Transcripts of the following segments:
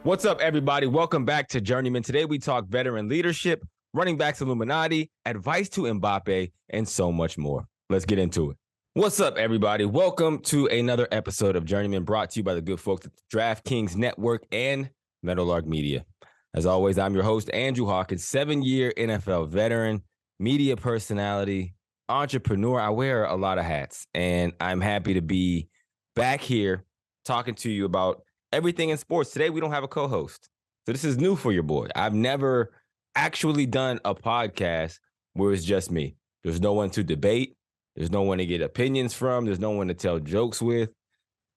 What's up, everybody? Welcome back to Journeymen. Today we talk veteran leadership, running backs Illuminati, advice to Mbappe, and so much more. Let's get into it. What's up, everybody? Welcome to another episode of Journeymen, brought to you by the good folks at the DraftKings Network and Meadowlark Media. As always, I'm your host, Andrew Hawkins, 7-year NFL veteran, media personality, entrepreneur. I wear a lot of hats, and I'm happy to be back here talking to you about everything in sports. Today, we don't have a co-host. So this is new for your boy. I've never actually done a podcast where it's just me. There's no one to debate. There's no one to get opinions from. There's no one to tell jokes with.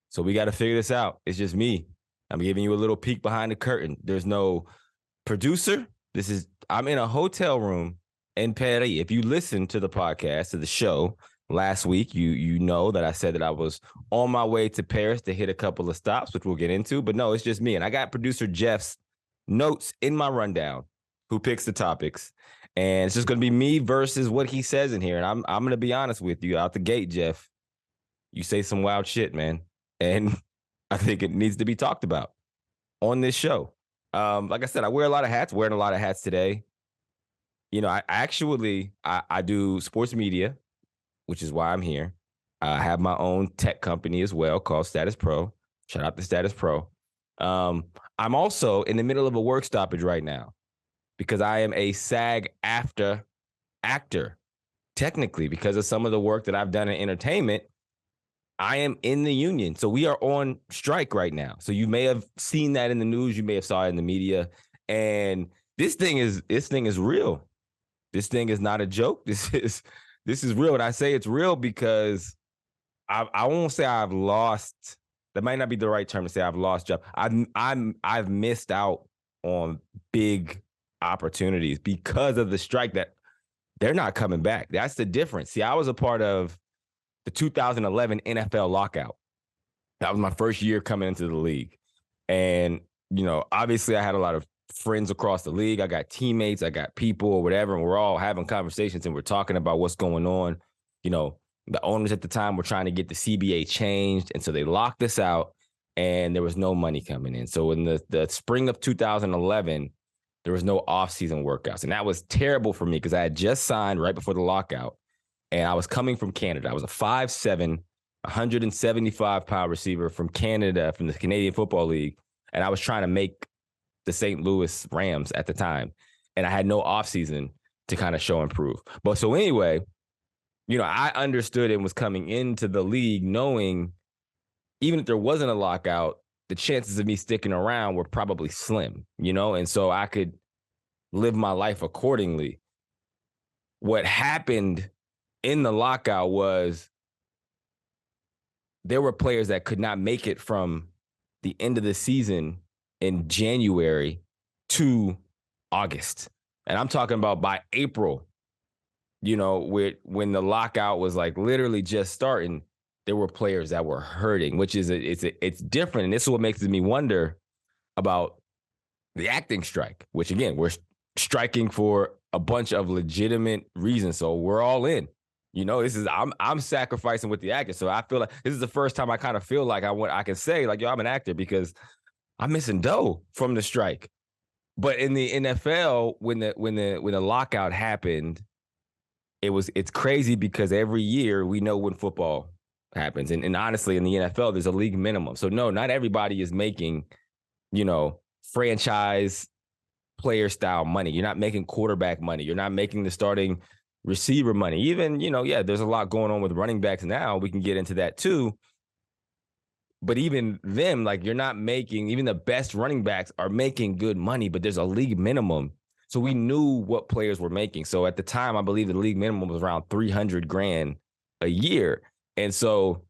So we got to figure this out. It's just me. I'm giving you a little peek behind the curtain. There's no producer. I'm in a hotel room in Paris. If you listen to the podcast, to the show last week, you know that I said that I was on my way to Paris to hit a couple of stops, which we'll get into. But no, it's just me. And I got producer Jeff's notes in my rundown, who picks the topics. And it's just going to be me versus what he says in here. And I'm going to be honest with you out the gate, Jeff. You say some wild shit, man. And I think it needs to be talked about on this show. Like I said, I wear a lot of hats, wearing a lot of hats today. You know, I do sports media, which is why I'm here. I have my own tech company as well called Status Pro. Shout out to Status Pro. I'm also in the middle of a work stoppage right now because I am a SAG-AFTRA actor. Technically, because of some of the work that I've done in entertainment, I am in the union. So we are on strike right now. So you may have seen that in the news. You may have saw it in the media. And this thing is real. This thing is not a joke. This is real. And I say it's real because I won't say I've lost. That might not be the right term to say I've lost job. I've missed out on big opportunities because of the strike that they're not coming back. That's the difference. See, I was a part of the 2011 NFL lockout. That was my first year coming into the league. And, you know, obviously I had a lot of friends across the league. I got teammates, I got people or whatever, and we're all having conversations and we're talking about what's going on. You know, the owners at the time were trying to get the CBA changed, and so they locked us out, and there was no money coming in. So in the spring of 2011, there was no off-season workouts, and that was terrible for me because I had just signed right before the lockout, and I was coming from Canada. I was a 5'7", 175-pound receiver from Canada, from the Canadian Football League, and I was trying to make the St. Louis Rams at the time. And I had no offseason to kind of show and prove. But so anyway, you know, I understood and was coming into the league knowing even if there wasn't a lockout, the chances of me sticking around were probably slim, you know? And so I could live my life accordingly. What happened in the lockout was there were players that could not make it from the end of the season in January to August. And I'm talking about by April, you know, when the lockout was like literally just starting, there were players that were hurting, which is it's different. And this is what makes me wonder about the acting strike, which again, we're striking for a bunch of legitimate reasons. So we're all in. You know, I'm sacrificing with the actor. So I feel like this is the first time I kind of feel like I can say like, yo, I'm an actor because I'm missing dough from the strike. But in the NFL, when the lockout happened, it's crazy because every year we know when football happens. And honestly, in the NFL, there's a league minimum. So no, not everybody is making, you know, franchise player style money. You're not making quarterback money. You're not making the starting receiver money. Even, you know, yeah, there's a lot going on with running backs now. We can get into that too. But even them, like you're not making, even the best running backs are making good money, but there's a league minimum. So we knew what players were making. So at the time, I believe the league minimum was around $300,000 a year. And so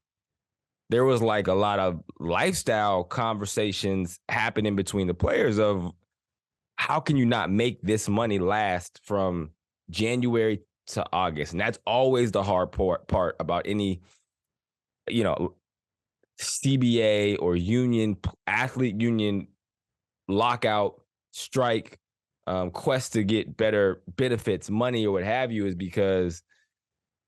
there was like a lot of lifestyle conversations happening between the players of how can you not make this money last from January to August? And that's always the hard part about any, you know, CBA or union, athlete union lockout, strike, quest to get better benefits, money, or what have you, is because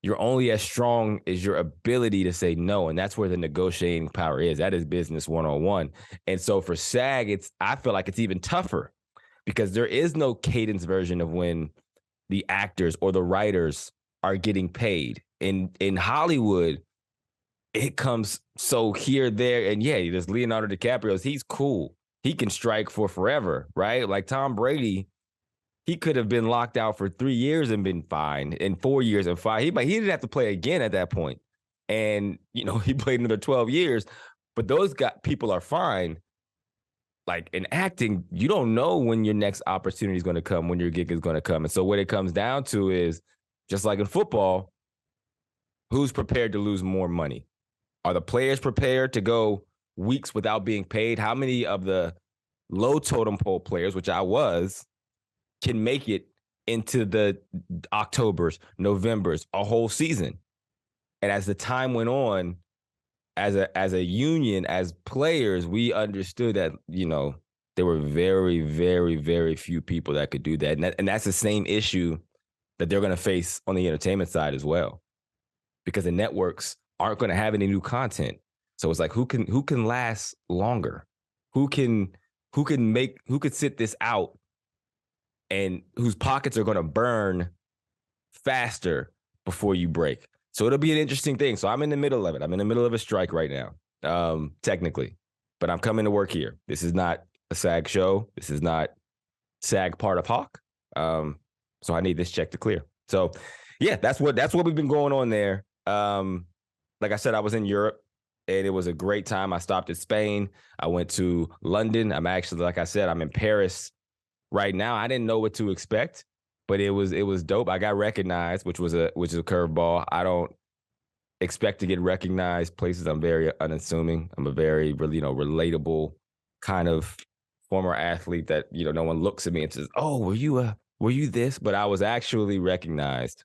you're only as strong as your ability to say no. And that's where the negotiating power is. That is business 101. And so for SAG, I feel like it's even tougher because there is no cadence version of when the actors or the writers are getting paid. In Hollywood, it comes so here, there, and yeah, there's Leonardo DiCaprio. He's cool. He can strike for forever, right? Like Tom Brady, he could have been locked out for 3 years and been fine, and 4 years and fine. He didn't have to play again at that point. And, he played another 12 years, but those people are fine. Like in acting, you don't know when your next opportunity is going to come, when your gig is going to come. And so what it comes down to is, just like in football, who's prepared to lose more money? Are the players prepared to go weeks without being paid? How many of the low totem pole players, which I was, can make it into the Octobers, Novembers, a whole season? And as the time went on, as a union, as players, we understood that, there were very, very, very few people that could do that. And that's the same issue that they're going to face on the entertainment side as well, because the networks aren't going to have any new content. So it's like, who can last longer? Who could sit this out, and whose pockets are going to burn faster before you break? So it'll be an interesting thing. So I'm in the middle of it. I'm in the middle of a strike right now, technically, but I'm coming to work here. This is not a SAG show. This is not SAG part of Hawk. So I need this check to clear. So yeah, that's what we've been going on there. Like I said, I was in Europe and it was a great time. I stopped at Spain. I went to London. I'm actually, like I said, I'm in Paris right now. I didn't know what to expect, but it was dope. I got recognized, which is a curveball. I don't expect to get recognized places. I'm very unassuming. I'm a very, relatable kind of former athlete that, no one looks at me and says, "Oh, were you this?" But I was actually recognized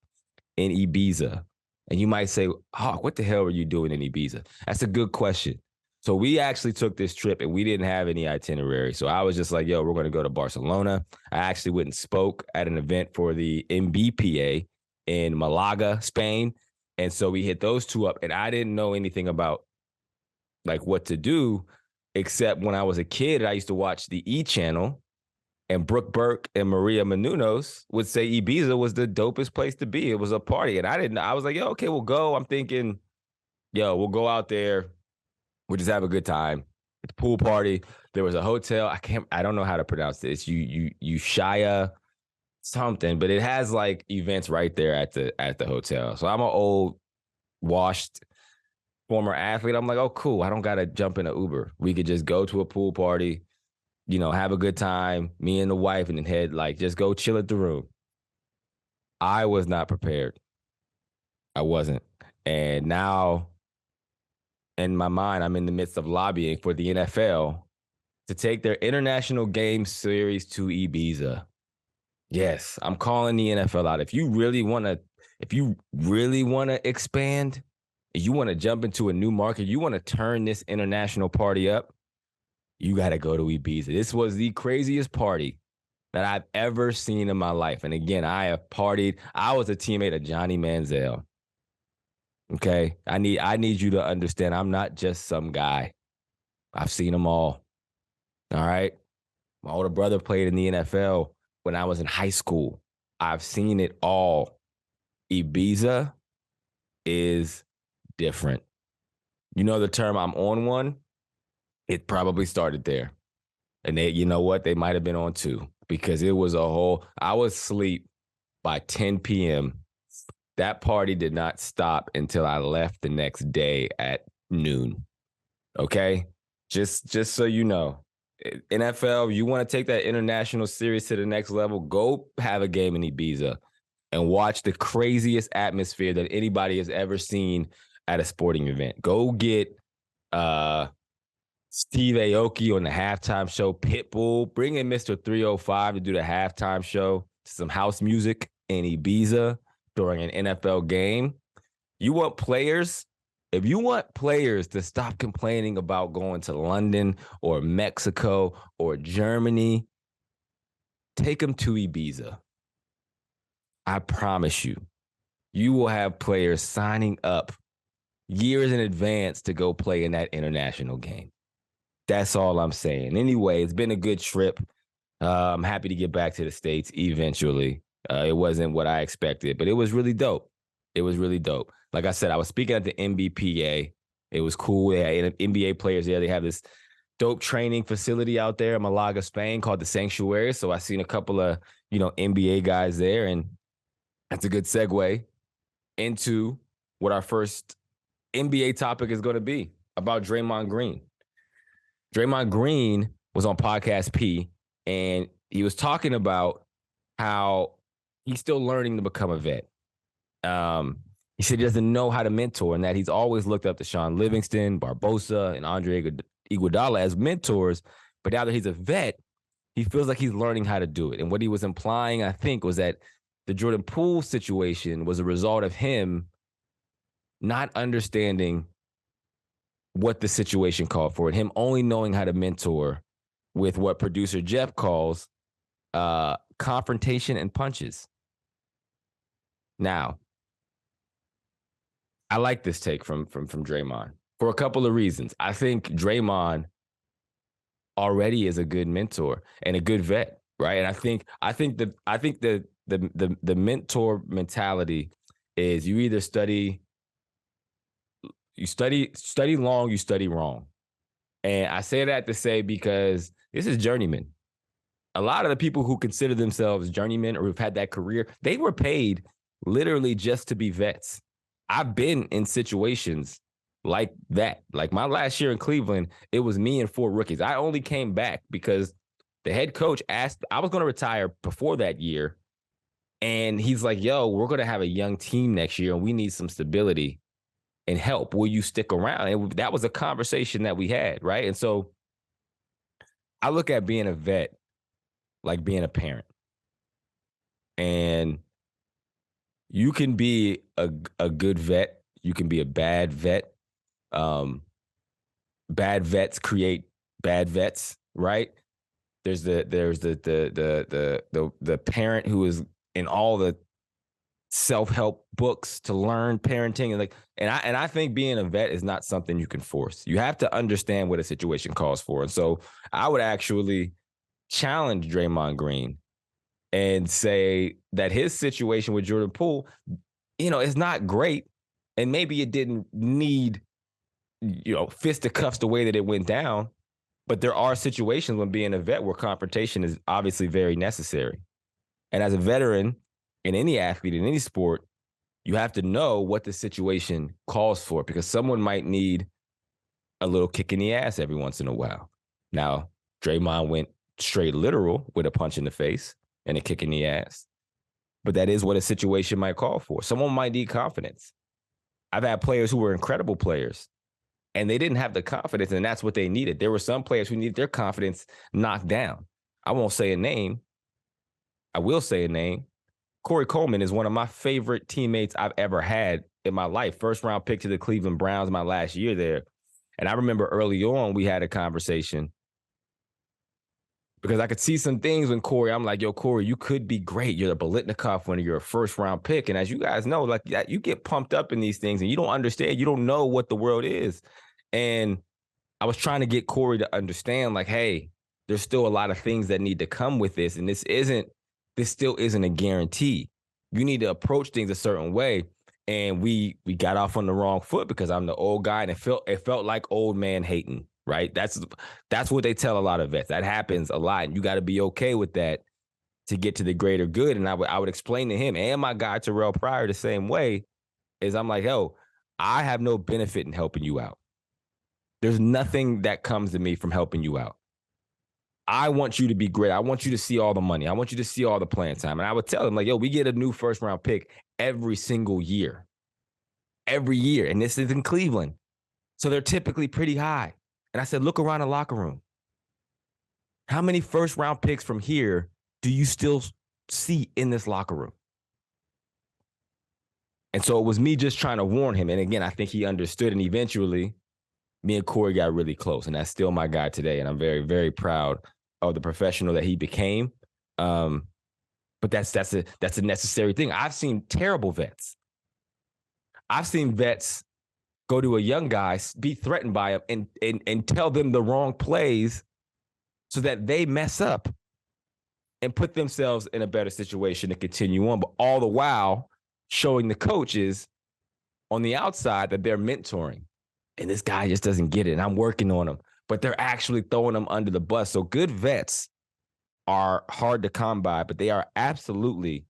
in Ibiza. And you might say, "Hawk, what the hell were you doing in Ibiza?" That's a good question. So we actually took this trip and we didn't have any itinerary. So I was just like, yo, we're going to go to Barcelona. I actually went and spoke at an event for the MBPA in Malaga, Spain. And so we hit those two up, and I didn't know anything about like what to do, except when I was a kid, I used to watch the E Channel, and Brooke Burke and Maria Menounos would say Ibiza was the dopest place to be. It was a party. And I was like, yo, okay, we'll go. I'm thinking, yo, we'll go out there. We'll just have a good time. It's a pool party. There was a hotel. I don't know how to pronounce this. Shaya something, but it has like events right there at the hotel. So I'm an old, washed former athlete. I'm like, oh, cool. I don't got to jump in an Uber. We could just go to a pool party, have a good time, me and the wife, and then just go chill at the room. I was not prepared. I wasn't. And now in my mind, I'm in the midst of lobbying for the NFL to take their international game series to Ibiza. Yes, I'm calling the NFL out. If you really want to expand, if you want to jump into a new market, you want to turn this international party up, you got to go to Ibiza. This was the craziest party that I've ever seen in my life. And again, I have partied. I was a teammate of Johnny Manziel. Okay, I need you to understand. I'm not just some guy. I've seen them all. All right, my older brother played in the NFL when I was in high school. I've seen it all. Ibiza is different. You know the term "I'm on one"? It probably started there, and you know what? They might have been on two, because it was I was asleep by 10 p.m. That party did not stop until I left the next day at noon. Okay? Just so you know. NFL, you want to take that international series to the next level, go have a game in Ibiza and watch the craziest atmosphere that anybody has ever seen at a sporting event. Go get Steve Aoki on the halftime show, Pitbull. Bring in Mr. 305 to do the halftime show, some house music in Ibiza during an NFL game. You want players? If you want players to stop complaining about going to London or Mexico or Germany, take them to Ibiza. I promise you, you will have players signing up years in advance to go play in that international game. That's all I'm saying. Anyway, it's been a good trip. I'm happy to get back to the States eventually. It wasn't what I expected, but it was really dope. It was really dope. Like I said, I was speaking at the NBPA. It was cool. They had NBA players there. They have this dope training facility out there in Malaga, Spain called the Sanctuary. So I seen a couple of, NBA guys there, and that's a good segue into what our first NBA topic is going to be about Draymond Green. Draymond Green was on Podcast P, and he was talking about how he's still learning to become a vet. He said he doesn't know how to mentor, and that he's always looked up to Sean Livingston, Barbosa, and Andre Iguodala as mentors. But now that he's a vet, he feels like he's learning how to do it. And what he was implying, I think, was that the Jordan Poole situation was a result of him not understanding what the situation called for, and him only knowing how to mentor with what producer Jeff calls confrontation and punches. Now, I like this take from Draymond for a couple of reasons. I think Draymond already is a good mentor and a good vet, right? And I think the mentor mentality is you either study long, you study wrong. And I say that to say because this is Journeymen. A lot of the people who consider themselves journeymen or who've had that career, they were paid literally just to be vets. I've been in situations like that. Like my last year in Cleveland, it was me and 4 rookies. I only came back because the head coach asked, I was going to retire before that year. And he's like, yo, we're going to have a young team next year and we need some stability and help. Will you stick around? And that was a conversation that we had, right? And so I look at being a vet like being a parent. And you can be a good vet. You can be a bad vet. Bad vets create bad vets, right? There's the parent who is in all the self-help books to learn parenting, and I think being a vet is not something you can force. You have to understand what a situation calls for. And so I would actually challenge Draymond Green and say that his situation with Jordan Poole, is not great. And maybe it didn't need, fisticuffs the way that it went down. But there are situations when being a vet where confrontation is obviously very necessary. And as a veteran in any athlete, in any sport, you have to know what the situation calls for, because someone might need a little kick in the ass every once in a while. Now, Draymond went straight literal with a punch in the face and a kick in the ass. But that is what a situation might call for. Someone might need confidence. I've had players who were incredible players, and they didn't have the confidence, and that's what they needed. There were some players who needed their confidence knocked down. I won't say a name. I will say a name. Corey Coleman is one of my favorite teammates I've ever had in my life. First round pick to the Cleveland Browns my last year there. And I remember early on we had a conversation because I could see some things when Corey, I'm like, yo, Corey, you could be great. You're a Biletnikoff winner. You're a first round pick. And as you guys know, like you get pumped up in these things and you don't understand. You don't know what the world is. And I was trying to get Corey to understand, like, hey, there's still a lot of things that need to come with this. And this still isn't a guarantee. You need to approach things a certain way. And we got off on the wrong foot because I'm the old guy, and it felt like old man hating, right? That's what they tell a lot of vets. That happens a lot. And you got to be okay with that to get to the greater good. And I would explain to him and my guy Terrell Pryor the same way, is I'm like, yo, I have no benefit in helping you out. There's nothing that comes to me from helping you out. I want you to be great. I want you to see all the money. I want you to see all the playing time. And I would tell them, like, yo, we get a new first round pick every single year. Every year. And this is in Cleveland. So they're typically pretty high. And I said, look around the locker room. How many first round picks from here do you still see in this locker room? And so it was me just trying to warn him. And again, I think he understood. And eventually, me and Corey got really close. And that's still my guy today. And I'm very, very proud of the professional that he became. But that's a necessary thing. I've seen terrible vets. I've seen vets go to a young guy, be threatened by him, and tell them the wrong plays so that they mess up and put themselves in a better situation to continue on. But all the while showing the coaches on the outside that they're mentoring. And this guy just doesn't get it. And I'm working on him. But they're actually throwing him under the bus. So good vets are hard to come by, but they are absolutely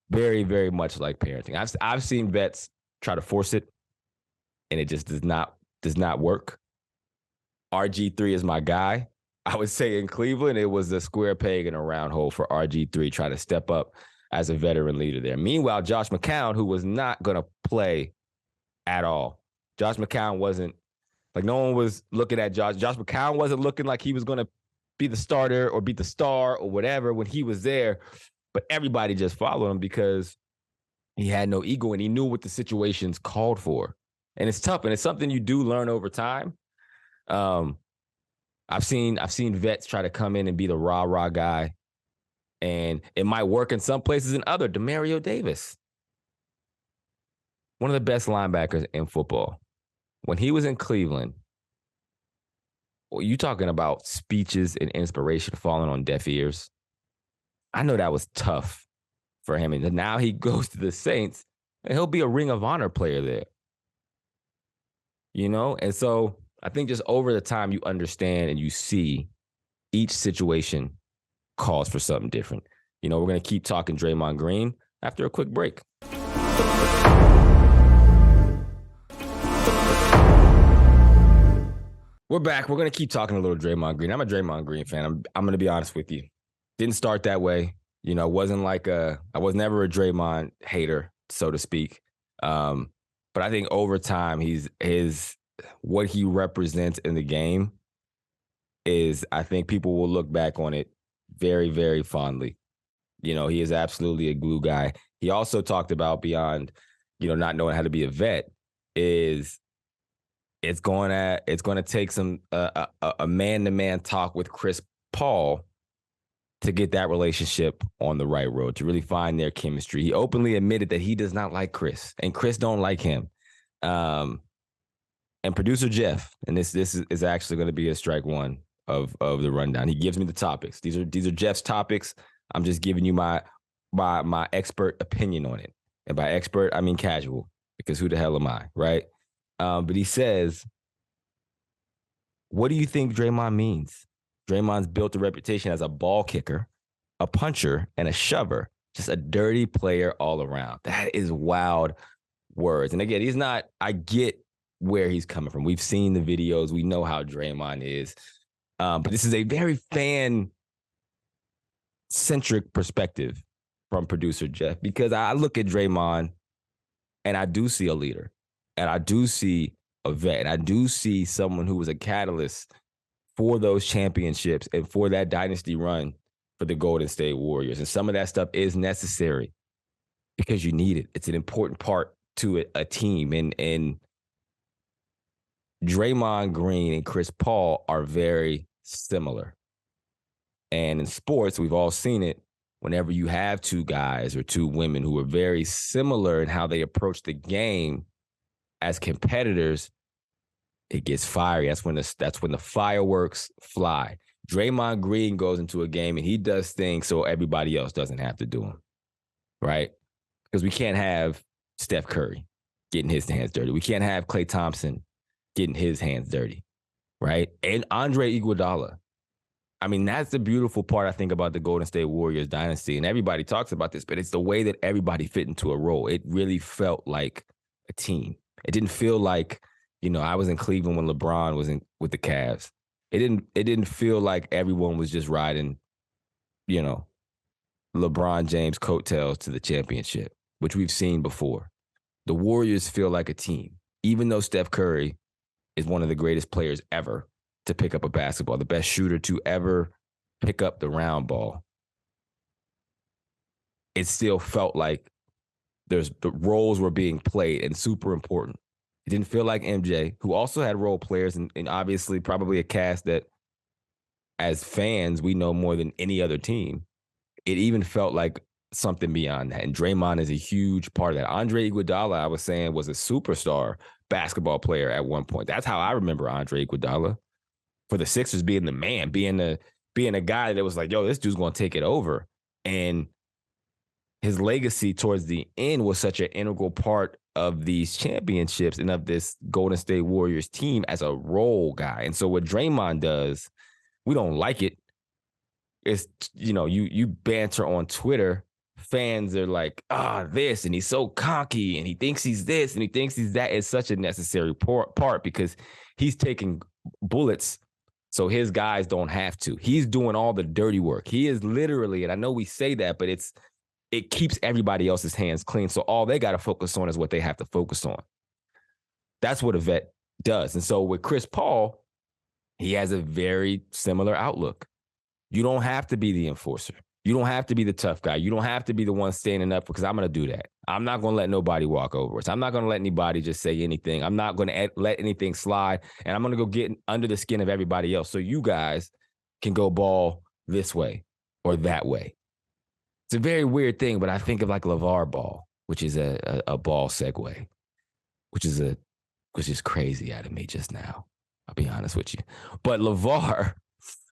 very, very much like parenting. I've seen vets try to force it, and it just does not work. RG3 is my guy. I would say in Cleveland, it was a square peg in a round hole for RG3 trying to step up as a veteran leader there. Meanwhile, Josh McCown, who was not going to play at all. Josh McCown wasn't, like, no one was looking at Josh. Josh McCown wasn't looking like he was going to be the starter or be the star or whatever when he was there. But everybody just followed him because he had no ego and he knew what the situations called for. And it's tough, and it's something you do learn over time. I've seen vets try to come in and be the rah-rah guy, and it might work in some places and other. Demario Davis, one of the best linebackers in football. When he was in Cleveland, well, you talking about speeches and inspiration falling on deaf ears. I know that was tough for him. And now he goes to the Saints, and he'll be a Ring of Honor player there. You know? And so I think just over the time you understand and you see each situation calls for something different. You know, we're going to keep talking Draymond Green after a quick break. We're back. We're going to keep talking a little Draymond Green. I'm a Draymond Green fan. I'm going to be honest with you. Didn't start that way. You know, I was never a Draymond hater, so to speak. But I think over time, what he represents in the game is, I think people will look back on it very, very fondly. You know, he is absolutely a glue guy. He also talked about, beyond, you know, not knowing how to be a vet, is it's going to take some a man-to-man talk with Chris Paul to get that relationship on the right road, to really find their chemistry. He openly admitted that he does not like Chris, and Chris don't like him. And producer Jeff, and this is actually going to be a strike one of the rundown. He gives me the topics. These are Jeff's topics. I'm just giving you my expert opinion on it. And by expert, I mean casual, because who the hell am I, right? But he says, what do you think Draymond means? Draymond's built a reputation as a ball kicker, a puncher, and a shover. Just a dirty player all around. That is wild words. And again, I get where he's coming from. We've seen the videos. We know how Draymond is. But this is a very fan-centric perspective from producer Jeff, because I look at Draymond and I do see a leader, and I do see a vet, and I do see someone who was a catalyst for those championships and for that dynasty run for the Golden State Warriors. And some of that stuff is necessary because you need it. It's an important part to a team. And Draymond Green and Chris Paul are very similar. And in sports, we've all seen it. Whenever you have two guys or two women who are very similar in how they approach the game as competitors, it gets fiery. That's when the fireworks fly. Draymond Green goes into a game and he does things so everybody else doesn't have to do them, right? Because we can't have Steph Curry getting his hands dirty. We can't have Klay Thompson getting his hands dirty, right? And Andre Iguodala. I mean, that's the beautiful part, I think, about the Golden State Warriors dynasty. And everybody talks about this, but it's the way that everybody fit into a role. It really felt like a team. It didn't feel like, you know, I was in Cleveland when LeBron was with the Cavs. It didn't feel like everyone was just riding, you know, LeBron James coattails to the championship, which we've seen before. The Warriors feel like a team, even though Steph Curry is one of the greatest players ever to pick up a basketball, the best shooter to ever pick up the round ball. It still felt like the roles were being played and super important. It didn't feel like MJ, who also had role players and obviously probably a cast that, as fans, we know more than any other team. It even felt like something beyond that. And Draymond is a huge part of that. Andre Iguodala, I was saying, was a superstar basketball player at one point. That's how I remember Andre Iguodala. For the Sixers being the man, being a guy that was like, yo, this dude's going to take it over. And his legacy towards the end was such an integral part of these championships and of this Golden State Warriors team as a role guy. And so what Draymond does, we don't like it. It's, you banter on Twitter. Fans are like, this, and he's so cocky, and he thinks he's this, and he thinks he's that. It's such a necessary part because he's taking bullets so his guys don't have to. He's doing all the dirty work. He is literally, and I know we say that, but it keeps everybody else's hands clean. So all they got to focus on is what they have to focus on. That's what a vet does. And so with Chris Paul, he has a very similar outlook. You don't have to be the enforcer. You don't have to be the tough guy. You don't have to be the one standing up because I'm going to do that. I'm not going to let nobody walk over us. I'm not going to let anybody just say anything. I'm not going to let anything slide. And I'm going to go get under the skin of everybody else so you guys can go ball this way or that way. It's a very weird thing, but I think of like LeVar Ball, which is a ball segue, which is crazy out of me just now. I'll be honest with you. But LeVar,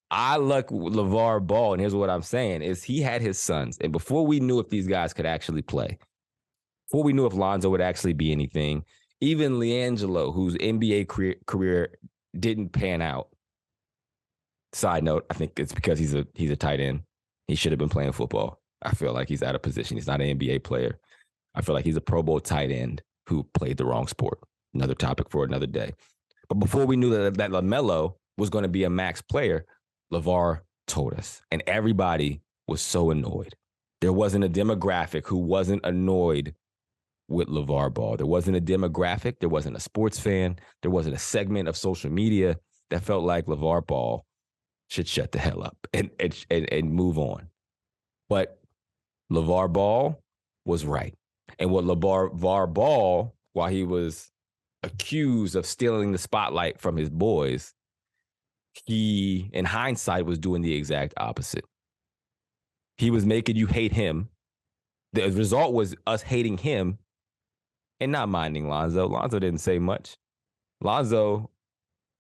I like LeVar Ball, and here's what I'm saying, is he had his sons. And before we knew if these guys could actually play, before we knew if Lonzo would actually be anything, even LiAngelo, whose NBA career didn't pan out. Side note, I think it's because he's a tight end. He should have been playing football. I feel like he's out of position. He's not an NBA player. I feel like he's a Pro Bowl tight end who played the wrong sport. Another topic for another day. But before we knew that LaMelo was going to be a max player, LeVar told us, and everybody was so annoyed. There wasn't a demographic who wasn't annoyed with LeVar Ball. There wasn't a demographic. There wasn't a sports fan. There wasn't a segment of social media that felt like LeVar Ball should shut the hell up and move on. But LeVar Ball was right. And what LeVar Ball, while he was accused of stealing the spotlight from his boys, he, in hindsight, was doing the exact opposite. He was making you hate him. The result was us hating him and not minding Lonzo. Lonzo didn't say much. Lonzo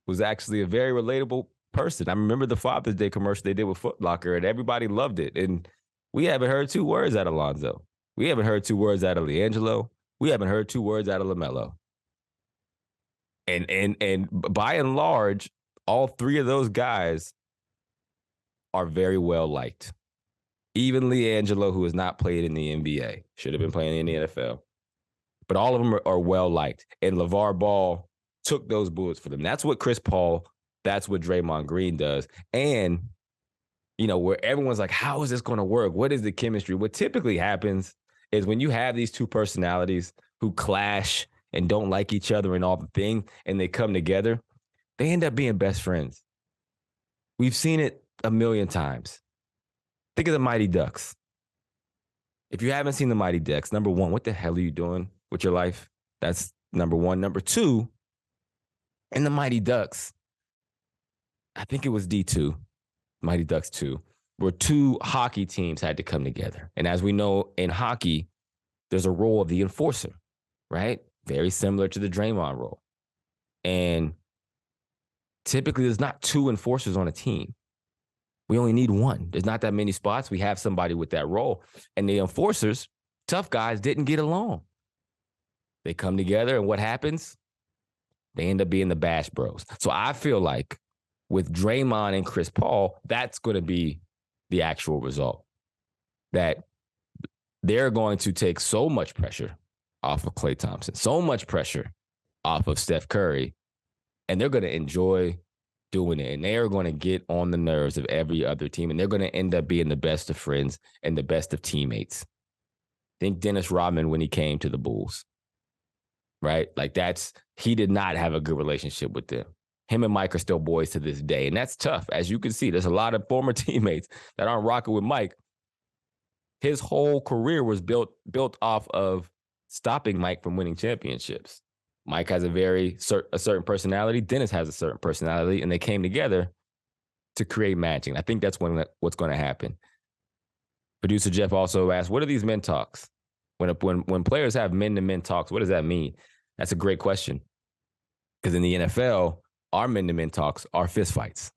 was actually a very relatable person. I remember the Father's Day commercial they did with Foot Locker, and everybody loved it. And we haven't heard 2 words out of Lonzo. We haven't heard 2 words out of LiAngelo. We haven't heard 2 words out of LaMelo. And by and large, all 3 of those guys are very well liked. Even LiAngelo, who has not played in the NBA, should have been playing in the NFL. But all of them are well liked. And LeVar Ball took those bullets for them. That's what Chris Paul, that's what Draymond Green does. And, where everyone's like, how is this going to work? What is the chemistry? What typically happens is when you have these 2 personalities who clash and don't like each other and all the things, and they come together, they end up being best friends. We've seen it a million times. Think of the Mighty Ducks. If you haven't seen the Mighty Ducks, number 1, what the hell are you doing with your life? That's number 1. Number 2, in the Mighty Ducks, I think it was D2, Mighty Ducks 2, where 2 hockey teams had to come together. And as we know in hockey, there's a role of the enforcer, right? Very similar to the Draymond role. And typically there's not 2 enforcers on a team. We only need 1. There's not that many spots. We have somebody with that role. And the enforcers, tough guys, didn't get along. They come together, and what happens? They end up being the Bash Bros. So I feel like with Draymond and Chris Paul, that's going to be the actual result. That they're going to take so much pressure off of Klay Thompson, so much pressure off of Steph Curry, and they're going to enjoy doing it. And they are going to get on the nerves of every other team, and they're going to end up being the best of friends and the best of teammates. Think Dennis Rodman when he came to the Bulls, right? Like he did not have a good relationship with them. Him and Mike are still boys to this day, and that's tough. As you can see, there's a lot of former teammates that aren't rocking with Mike. His whole career was built off of stopping Mike from winning championships. Mike has a certain personality. Dennis has a certain personality, and they came together to create matching. I think that's what's going to happen. Producer Jeff also asked, what are these men talks? When players have men-to-men talks, what does that mean? That's a great question. Because in the NFL, our men-to-men talks are fistfights.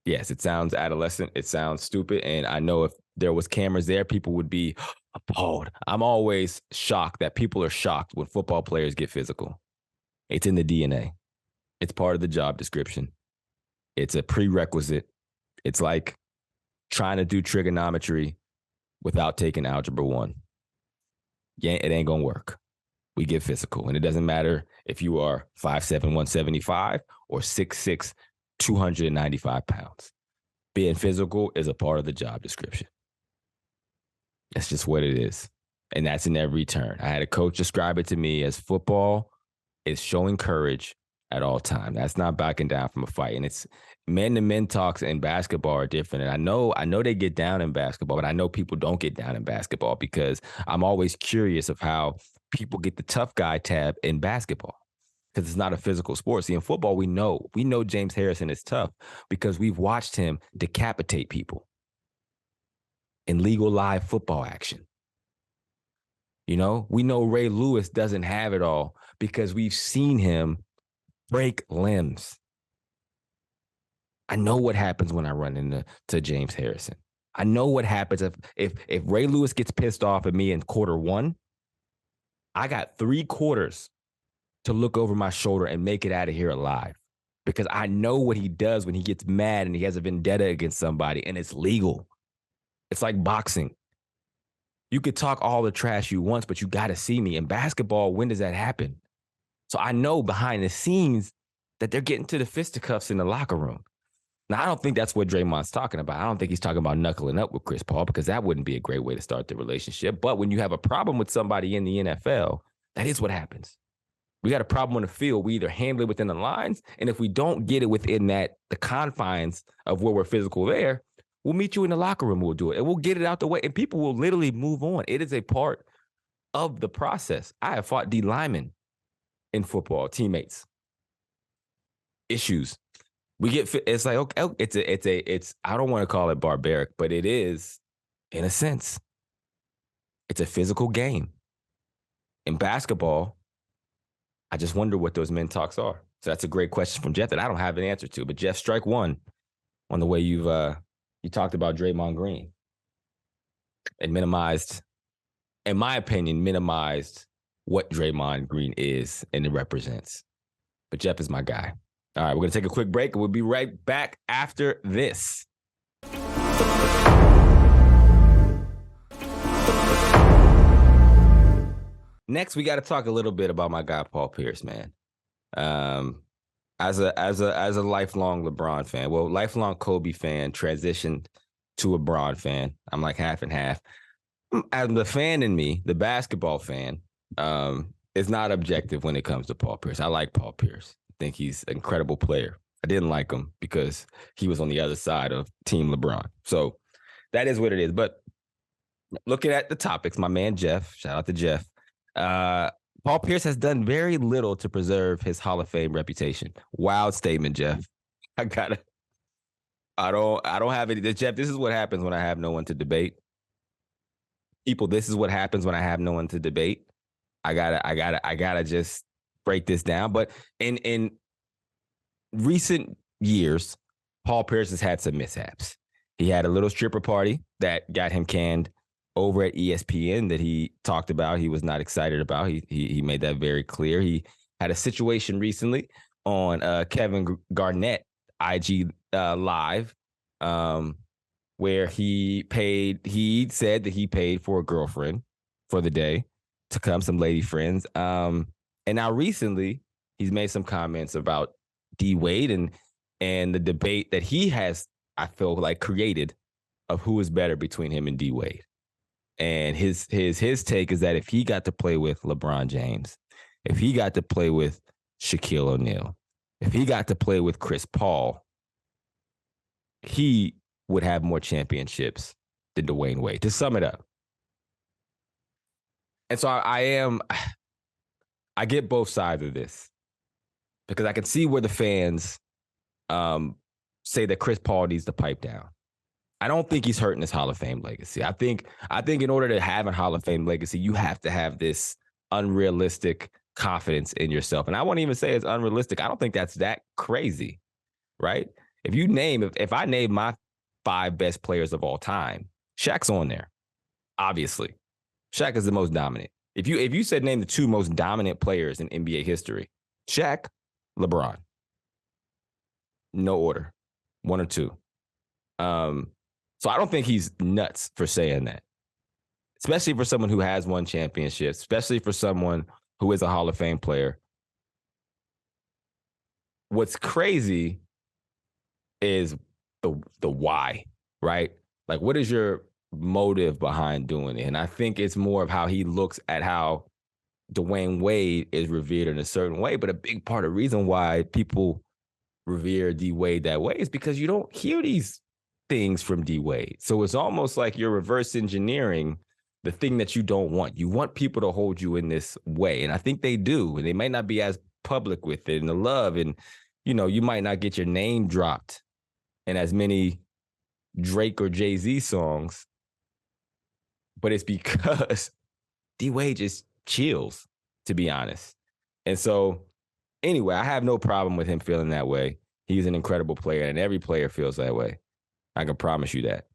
Yes, it sounds adolescent. It sounds stupid. And I know if there was cameras there, people would be appalled. I'm always shocked that people are shocked when football players get physical. It's in the DNA. It's part of the job description. It's a prerequisite. It's like trying to do trigonometry without taking algebra 1. Yeah, it ain't going to work. We get physical. And it doesn't matter if you are 5'7", 175 or 6'6", 295 pounds. Being physical is a part of the job description. That's just what it is. And that's in every turn. I had a coach describe it to me as football is showing courage at all times. That's not backing down from a fight. And it's men-to-men talks in basketball are different. And I know they get down in basketball, but I know people don't get down in basketball because I'm always curious of how people get the tough guy tab in basketball because it's not a physical sport. See, in football, we know James Harrison is tough because we've watched him decapitate people in legal live football action. You know, we know Ray Lewis doesn't have it all because we've seen him break limbs. I know what happens when I run into James Harrison. I know what happens if Ray Lewis gets pissed off at me in quarter 1. I got 3 quarters to look over my shoulder and make it out of here alive because I know what he does when he gets mad and he has a vendetta against somebody and it's legal. It's like boxing. You could talk all the trash you want, but you got to see me. In basketball, when does that happen? So I know behind the scenes that they're getting to the fisticuffs in the locker room. Now, I don't think that's what Draymond's talking about. I don't think he's talking about knuckling up with Chris Paul because that wouldn't be a great way to start the relationship. But when you have a problem with somebody in the NFL, that is what happens. We got a problem on the field. We either handle it within the lines, and if we don't get it within the confines of where we're physical there, we'll meet you in the locker room. We'll do it, and we'll get it out the way, and people will literally move on. It is a part of the process. I have fought D linemen in football, teammates. Issues. We get it's like okay, it's I don't want to call it barbaric, but it is in a sense. It's a physical game. In basketball, I just wonder what those men talks are. So that's a great question from Jeff that I don't have an answer to. But Jeff, strike one on the way you talked about Draymond Green and minimized, in my opinion, what Draymond Green is and it represents. But Jeff is my guy. All right, we're going to take a quick break and we'll be right back after this. Next, we got to talk a little bit about my guy, Paul Pierce, man. As a lifelong LeBron fan, lifelong Kobe fan, transitioned to a Bron fan. I'm like half and half. As the fan in me, the basketball fan, is not objective when it comes to Paul Pierce. I like Paul Pierce. I think he's an incredible player. I didn't like him because he was on the other side of Team LeBron. So that is what it is. But looking at the topics, my man Jeff, shout out to Jeff. Paul Pierce has done very little to preserve his Hall of Fame reputation. Wild statement, Jeff. I don't have any. Jeff, this is what happens when I have no one to debate. People, this is what happens when I have no one to debate. I gotta just break this down. But in recent years, Paul Pierce has had some mishaps. He had a little stripper party that got him canned over at ESPN that he talked about. He was not excited about. He made that very clear. He had a situation recently on Kevin Garnett IG Live where he said that he paid for a girlfriend for the day to come, some lady friends. And now recently he's made some comments about D Wade and the debate that he has, I feel like, created of who is better between him and D Wade. And his take is that if he got to play with LeBron James, if he got to play with Shaquille O'Neal, if he got to play with Chris Paul, he would have more championships than Dwayne Wade, to sum it up. And so I get both sides of this because I can see where the fans say that Chris Paul needs to pipe down. I don't think he's hurting his Hall of Fame legacy. I think in order to have a Hall of Fame legacy, you have to have this unrealistic confidence in yourself. And I won't even say it's unrealistic. I don't think that's that crazy, right? If I name my 5 best players of all time, Shaq's on there. Obviously. Shaq is the most dominant. If you said name the 2 most dominant players in NBA history, Shaq, LeBron. No order. 1 or 2. So I don't think he's nuts for saying that, especially for someone who has won championships, especially for someone who is a Hall of Fame player. What's crazy is the why, right? Like, what is your motive behind doing it? And I think it's more of how he looks at how Dwayne Wade is revered in a certain way. But a big part of the reason why people revere D Wade that way is because you don't hear these things from D Wade. So it's almost like you're reverse engineering the thing that you don't want. You want people to hold you in this way. And I think they do. And they might not be as public with it and the love. And, you might not get your name dropped in as many Drake or Jay-Z songs. But it's because D Wade just chills, to be honest. And so, anyway, I have no problem with him feeling that way. He's an incredible player, and every player feels that way. I can promise you that.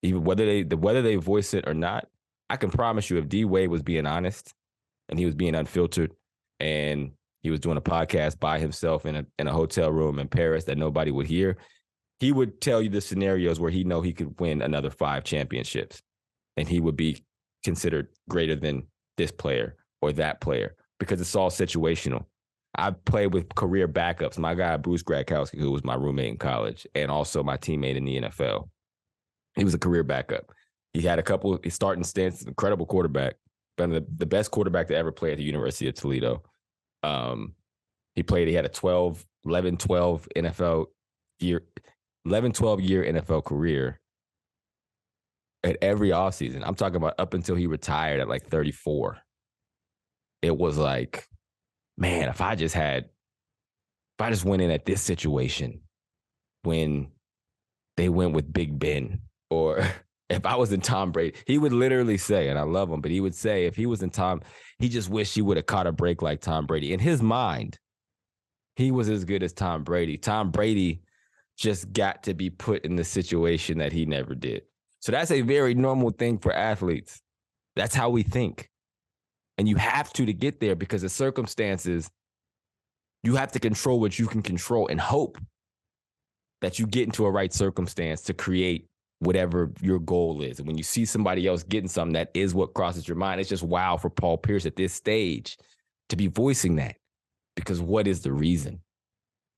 Even whether they voice it or not, I can promise you if D Wade was being honest and he was being unfiltered and he was doing a podcast by himself in a hotel room in Paris that nobody would hear, he would tell you the scenarios where he know he could win another 5 championships and he would be considered greater than this player or that player because it's all situational. I played with career backups. My guy, Bruce Gradkowski, who was my roommate in college and also my teammate in the NFL. He was a career backup. He had a couple of starting stints, incredible quarterback, the best quarterback to ever play at the University of Toledo. He had a 12 year NFL career at every offseason. I'm talking about up until he retired at like 34. It was like, man, if I just went in at this situation when they went with Big Ben, or if I was in Tom Brady, he would literally say, and I love him, but he would say if he was in Tom, he just wished he would have caught a break like Tom Brady. In his mind, he was as good as Tom Brady. Tom Brady just got to be put in the situation that he never did. So that's a very normal thing for athletes. That's how we think. And you have to get there because the circumstances, you have to control what you can control and hope that you get into a right circumstance to create whatever your goal is. And when you see somebody else getting something, that is what crosses your mind. It's just wow for Paul Pierce at this stage to be voicing that. Because what is the reason?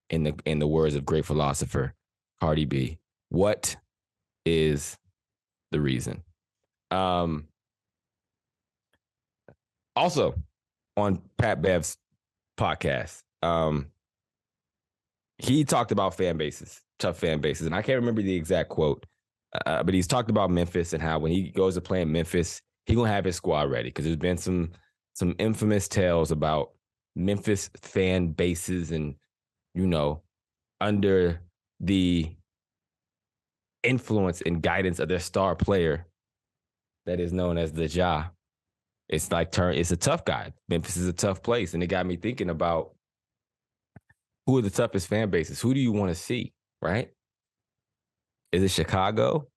In the words of great philosopher Cardi B, what is the reason? Also, on Pat Bev's podcast, he talked about fan bases, tough fan bases. And I can't remember the exact quote, but he's talked about Memphis and how when he goes to play in Memphis, he's going to have his squad ready because there's been some infamous tales about Memphis fan bases and, under the influence and guidance of their star player that is known as the Ja. It's a tough guy. Memphis is a tough place. And it got me thinking about who are the toughest fan bases? Who do you want to see, right? Is it Chicago?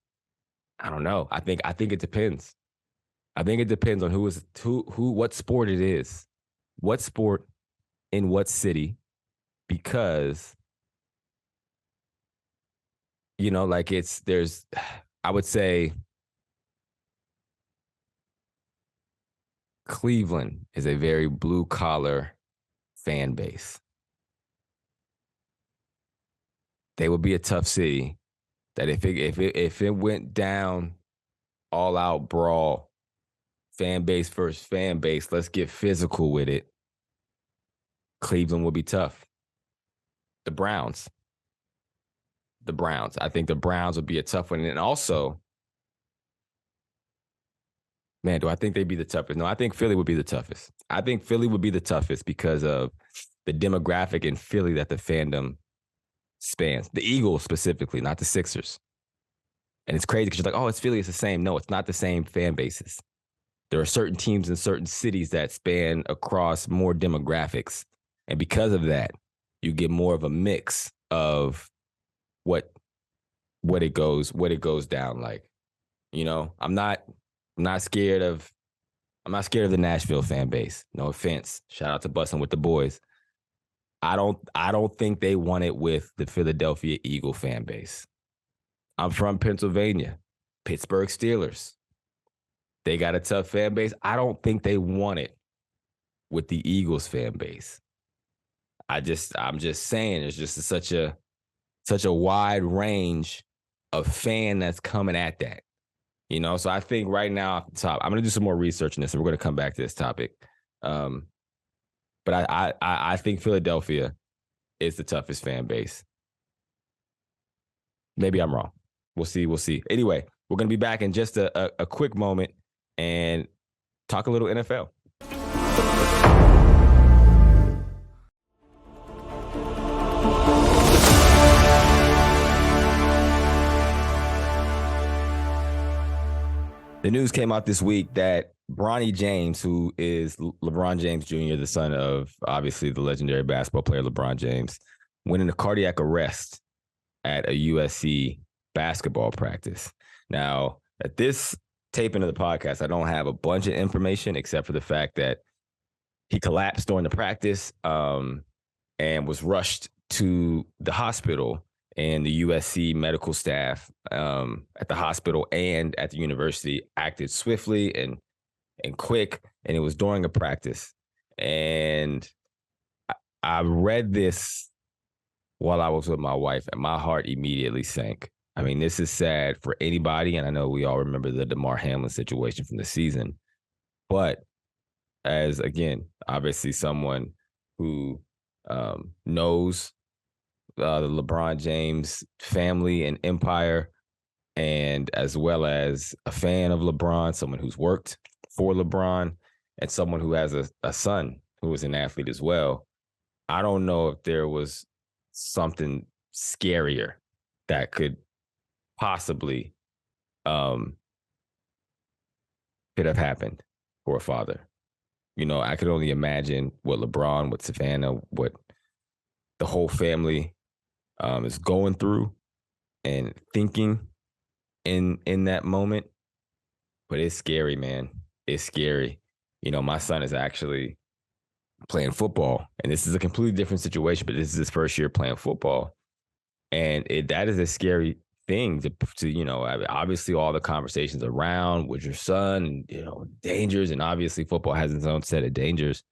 I don't know. I think it depends. I think it depends on what sport it is. What sport in what city? Because, I would say Cleveland is a very blue collar fan base. They would be a tough city that if it went down, all out brawl, fan base versus fan base, let's get physical with it. Cleveland would be tough. The Browns. I think the Browns would be a tough one. And also, man, do I think they'd be the toughest? No, I think Philly would be the toughest. I think Philly would be the toughest because of the demographic in Philly that the fandom spans. The Eagles specifically, not the Sixers. And it's crazy because you're like, oh, it's Philly, it's the same. No, it's not the same fan bases. There are certain teams in certain cities that span across more demographics. And because of that, you get more of a mix of what it goes down like. I'm not scared of the Nashville fan base. No offense. Shout out to Bussin' with the Boys. I don't think they want it with the Philadelphia Eagle fan base. I'm from Pennsylvania. Pittsburgh Steelers. They got a tough fan base. I don't think they want it with the Eagles fan base. I'm just saying it's just such a wide range of fan that's coming at that. So I think right now off the top, I'm going to do some more research on this, and we're going to come back to this topic. But I think Philadelphia is the toughest fan base. Maybe I'm wrong. We'll see. Anyway, we're going to be back in just a quick moment and talk a little NFL. The news came out this week that Bronny James, who is LeBron James Jr., the son of obviously the legendary basketball player LeBron James, went into cardiac arrest at a USC basketball practice. Now, at this taping of the podcast, I don't have a bunch of information except for the fact that he collapsed during the practice and was rushed to the hospital. And the USC medical staff at the hospital and at the university acted swiftly and quick, and it was during a practice. And I read this while I was with my wife, and my heart immediately sank. I mean, this is sad for anybody, and I know we all remember the DeMar Hamlin situation from the season. But as, again, obviously someone who knows the LeBron James family and empire, and as well as a fan of LeBron, someone who's worked for LeBron, and someone who has a son who is an athlete as well, I don't know if there was something scarier that could possibly could have happened for a father. I could only imagine what LeBron, what Savannah, what the whole family is going through and thinking in that moment. But it's scary, man. It's scary. My son is actually playing football, and this is a completely different situation, but this is his first year playing football. And that is a scary thing to obviously all the conversations around with your son and, dangers, and obviously football has its own set of dangers.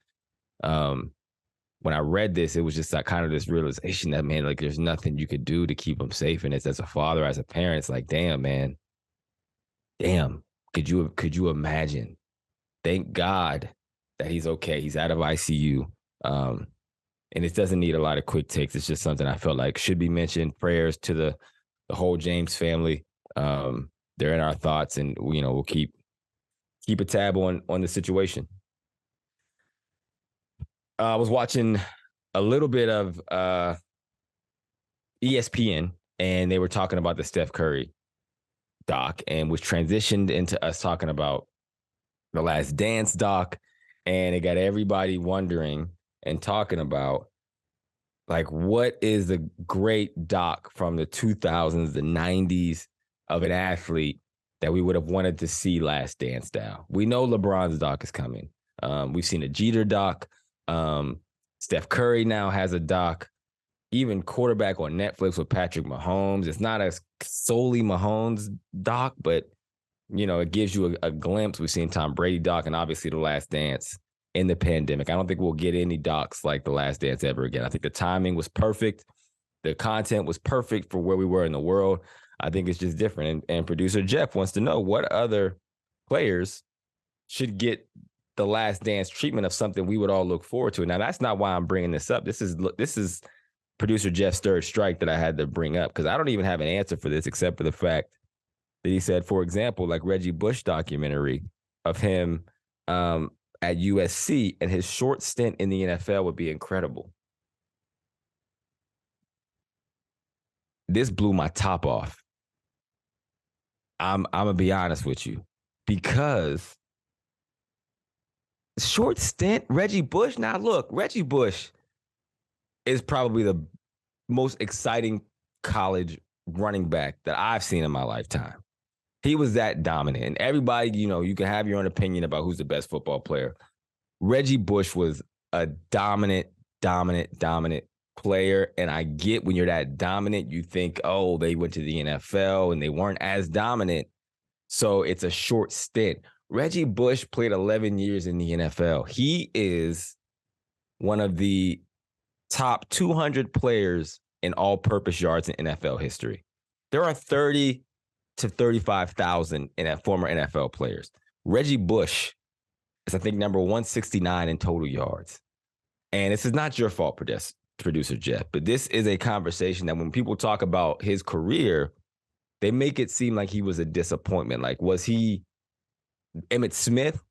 When I read this, it was just like kind of this realization that, man, like there's nothing you could do to keep him safe. And it's as a father, as a parent, it's like, damn, man, could you imagine? Thank God that he's okay. He's out of ICU. And it doesn't need a lot of quick takes. It's just something I felt like should be mentioned. Prayers to the whole James family. They're in our thoughts, and we'll keep a tab on the situation. I was watching a little bit of ESPN, and they were talking about the Steph Curry doc, and was transitioned into us talking about the Last Dance doc, and it got everybody wondering and talking about, like, what is the great doc from the 2000s, the 90s of an athlete that we would have wanted to see Last Dance style. We know LeBron's doc is coming. We've seen a Jeter doc. Steph Curry now has a doc. Even quarterback on Netflix with Patrick Mahomes. It's not a solely Mahomes doc, but it gives you a glimpse. We've seen Tom Brady doc, and obviously The Last Dance in the pandemic. I don't think we'll get any docs like The Last Dance ever again. I think the timing was perfect. The content was perfect for where we were in the world. I think it's just different. And producer Jeff wants to know what other players should get the Last Dance treatment of something we would all look forward to. Now, that's not why I'm bringing this up. This is producer Jeff's third strike that I had to bring up, because I don't even have an answer for this except for the fact that he said, for example, like Reggie Bush documentary of him at USC and his short stint in the NFL would be incredible. This blew my top off. I'm gonna be honest with you, because short stint, Reggie Bush. Now look, Reggie Bush is probably the most exciting college running back that I've seen in my lifetime. He was that dominant. And everybody, you can have your own opinion about who's the best football player. Reggie Bush was a dominant, dominant player. And I get when you're that dominant, you think, oh, they went to the NFL and they weren't as dominant. So it's a short stint. Reggie Bush played 11 years in the NFL. He is one of the top 200 players in all-purpose yards in NFL history. There are 30 to 35,000 former NFL players. Reggie Bush is, I think, number 169 in total yards. And this is not your fault, producer Jeff, but this is a conversation that when people talk about his career, they make it seem like he was a disappointment. Like, was he Emmitt Smith?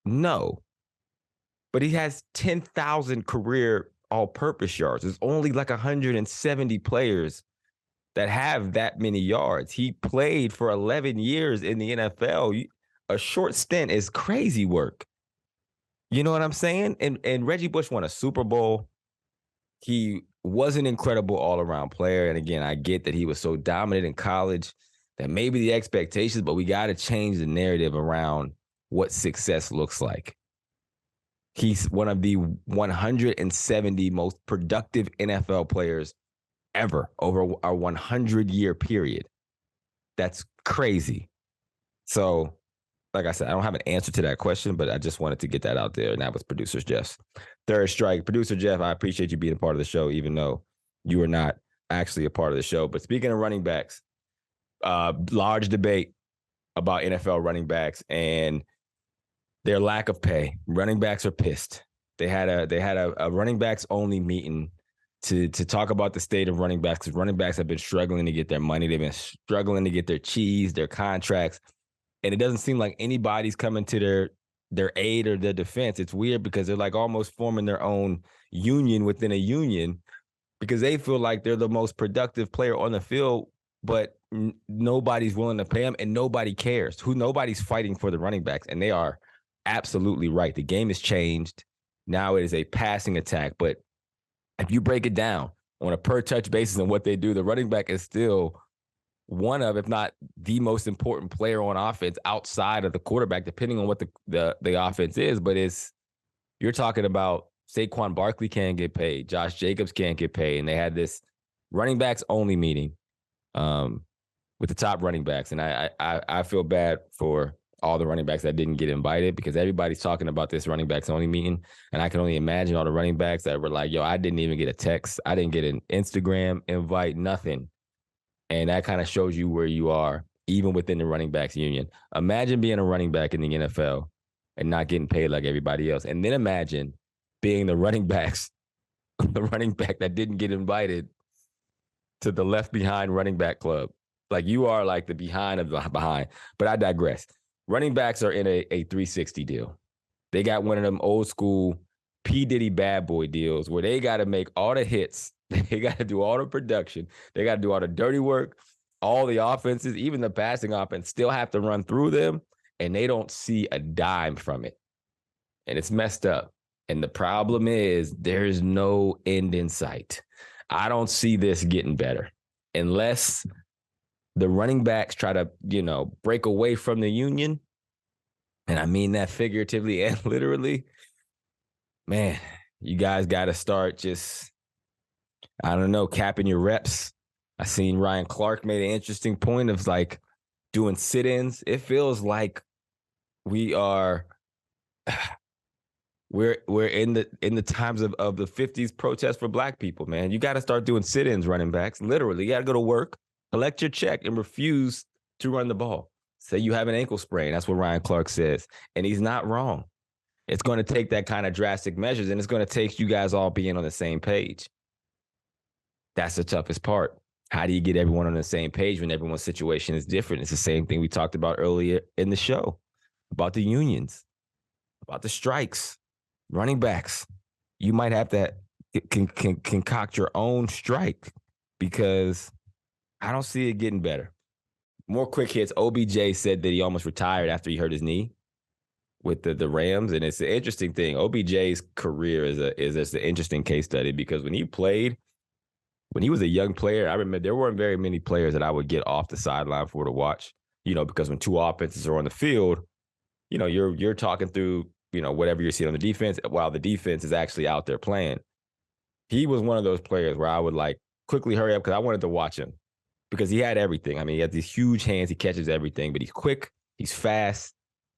No. But he has 10,000 career all-purpose yards. There's only like 170 players that have that many yards. He played for 11 years in the NFL. A short stint is crazy work. You know what I'm saying? And Reggie Bush won a Super Bowl. He was an incredible all-around player. And again, I get that he was so dominant in college that maybe the expectations, but we got to change the narrative around what success looks like. He's one of the 170 most productive NFL players ever over a 100-year period. That's crazy. So, like I said, I don't have an answer to that question, but I just wanted to get that out there. And that was Producer Jeff's third strike. Producer Jeff, I appreciate you being a part of the show, even though you are not actually a part of the show. But speaking of running backs, large debate about NFL running backs and their lack of pay. Running backs are pissed. They had a running backs only meeting to talk about the state of running backs, because running backs have been struggling to get their money. They've been struggling to get their cheese, their contracts. And it doesn't seem like anybody's coming to their aid or their defense. It's weird because they're like almost forming their own union within a union, because they feel like they're the most productive player on the field, but nobody's willing to pay them and nobody cares. Nobody's fighting for the running backs, and they are absolutely right. The game has changed. Now it is a passing attack. But if you break it down on a per touch basis and what they do, the running back is still one of, if not the most important player on offense outside of the quarterback, depending on what the offense is. But you're talking about Saquon Barkley can't get paid. Josh Jacobs can't get paid. And they had this running backs only meeting with the top running backs. And I feel bad for all the running backs that didn't get invited, because everybody's talking about this running backs only meeting. And I can only imagine all the running backs that were like, yo, I didn't even get a text. I didn't get an Instagram invite, nothing. And that kind of shows you where you are, even within the running backs union. Imagine being a running back in the NFL and not getting paid like everybody else. And then imagine being the running back that didn't get invited to the left behind running back club. Like, you are like the behind of the behind. But I digress. Running backs are in a 360 deal. They got one of them old school P. Diddy bad boy deals where they got to make all the hits. They got to do all the production. They got to do all the dirty work. All the offenses, even the passing offense, still have to run through them, and they don't see a dime from it. And it's messed up. And the problem is there's no end in sight. I don't see this getting better unless the running backs try to, break away from the union. And I mean that figuratively and literally. Man, you guys got to start just, I don't know, capping your reps. I seen Ryan Clark made an interesting point of like doing sit-ins. It feels like we're in the times of the 50s protest for black people, man. You got to start doing sit-ins, running backs. Literally, you got to go to work, collect your check, and refuse to run the ball. Say you have an ankle sprain. That's what Ryan Clark says. And he's not wrong. It's going to take that kind of drastic measures, and it's going to take you guys all being on the same page. That's the toughest part. How do you get everyone on the same page when everyone's situation is different? It's the same thing we talked about earlier in the show about the unions, about the strikes, running backs. You might have to concoct your own strike, because I don't see it getting better. More quick hits. OBJ said that he almost retired after he hurt his knee with the Rams, and it's an interesting thing. OBJ's career is an interesting case study because when he was a young player, I remember there weren't very many players that I would get off the sideline for to watch. Because when two offenses are on the field, you're talking through whatever you're seeing on the defense while the defense is actually out there playing. He was one of those players where I would like quickly hurry up because I wanted to watch him because he had everything. I mean, he had these huge hands, he catches everything, but he's quick, he's fast,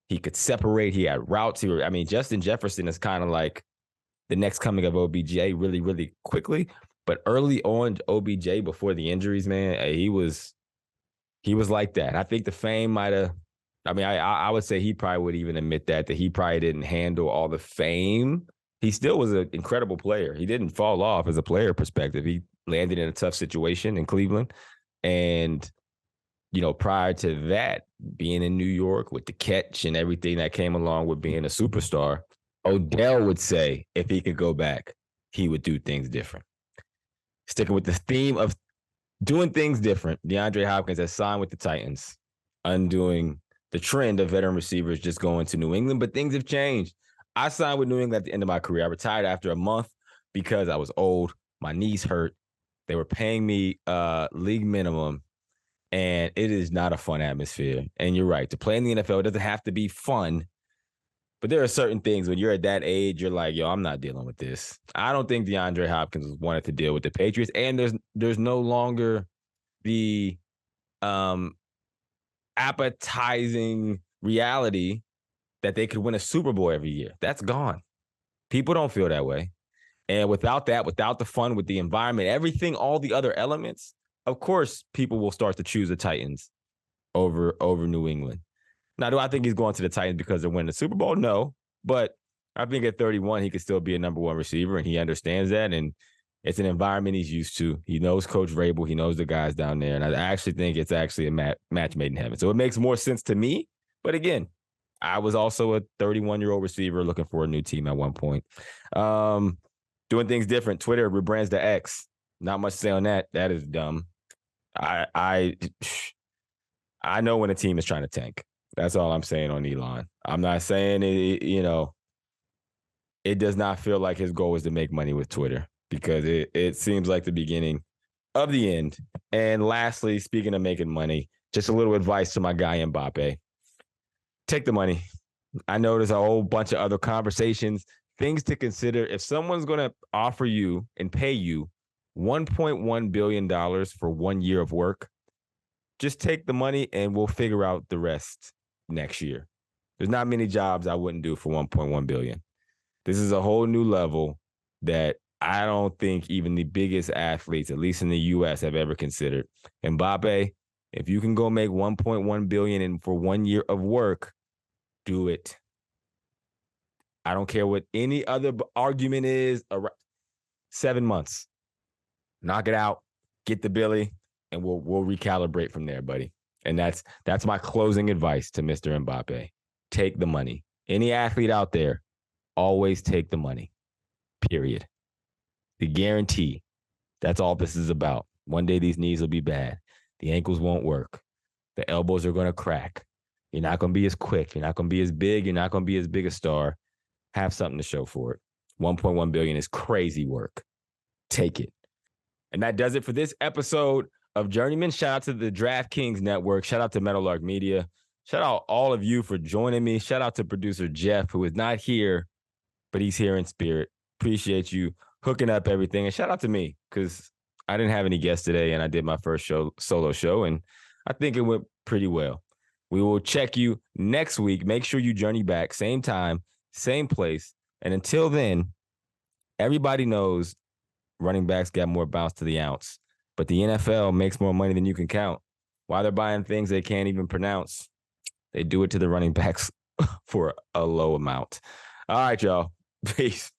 he could separate, he had routes. Justin Jefferson is kind of like the next coming of OBJ really, really quickly. But early on, OBJ before the injuries, man, he was like that. I think the fame might have. I would say he probably would even admit that he probably didn't handle all the fame. He still was an incredible player. He didn't fall off as a player perspective. He landed in a tough situation in Cleveland. And, prior to that, being in New York with the catch and everything that came along with being a superstar, Odell would say if he could go back, he would do things different. Sticking with the theme of doing things different, DeAndre Hopkins has signed with the Titans, undoing the trend of veteran receivers just going to New England, but things have changed. I signed with New England at the end of my career. I retired after a month because I was old. My knees hurt. They were paying me league minimum, and it is not a fun atmosphere. And you're right. To play in the NFL, it doesn't have to be fun, but there are certain things when you're at that age, you're like, yo, I'm not dealing with this. I don't think DeAndre Hopkins wanted to deal with the Patriots, and there's no longer the appetizing reality that they could win a Super Bowl every year. That's gone. People don't feel that way. And without that, without the fun, with the environment, everything, all the other elements, of course, people will start to choose the Titans over New England. Now, do I think he's going to the Titans because they're winning the Super Bowl? No. But I think at 31, he could still be a number one receiver, and he understands that. And it's an environment he's used to. He knows Coach Vrabel. He knows the guys down there. And I actually think it's actually a match made in heaven. So it makes more sense to me. But again, I was also a 31-year-old receiver looking for a new team at one point. Doing things different. Twitter rebrands to X. Not much to say on that. That is dumb. I know when a team is trying to tank. That's all I'm saying on Elon. I'm not saying it, it does not feel like his goal is to make money with Twitter because it seems like the beginning of the end. And lastly, speaking of making money, just a little advice to my guy Mbappe. Take the money. I know there's a whole bunch of other conversations, things to consider. If someone's going to offer you and pay you $1.1 billion for 1 year of work, just take the money and we'll figure out the rest next year. There's not many jobs I wouldn't do for $1.1 billion. This is a whole new level that I don't think even the biggest athletes, at least in the U.S., have ever considered. Mbappe, if you can go make $1.1 billion for 1 year of work, do it. I don't care what any other argument is. 7 months. Knock it out. Get the Billy, and we'll recalibrate from there, buddy. And that's my closing advice to Mr. Mbappe. Take the money. Any athlete out there, always take the money. Period. The guarantee. That's all this is about. One day these knees will be bad. The ankles won't work. The elbows are going to crack. You're not going to be as quick. You're not going to be as big. You're not going to be as big a star. Have something to show for it. $1.1 billion is crazy work. Take it. And that does it for this episode of Journeymen. Shout out to the DraftKings Network. Shout out to Meadowlark Media. Shout out all of you for joining me. Shout out to producer Jeff, who is not here, but he's here in spirit. Appreciate you hooking up everything. And shout out to me, because I didn't have any guests today, and I did my first solo show, and I think it went pretty well. We will check you next week. Make sure you journey back, same time, same place. And until then, everybody knows running backs got more bounce to the ounce, but the NFL makes more money than you can count. Why they're buying things they can't even pronounce? They do it to the running backs for a low amount. All right, y'all. Peace.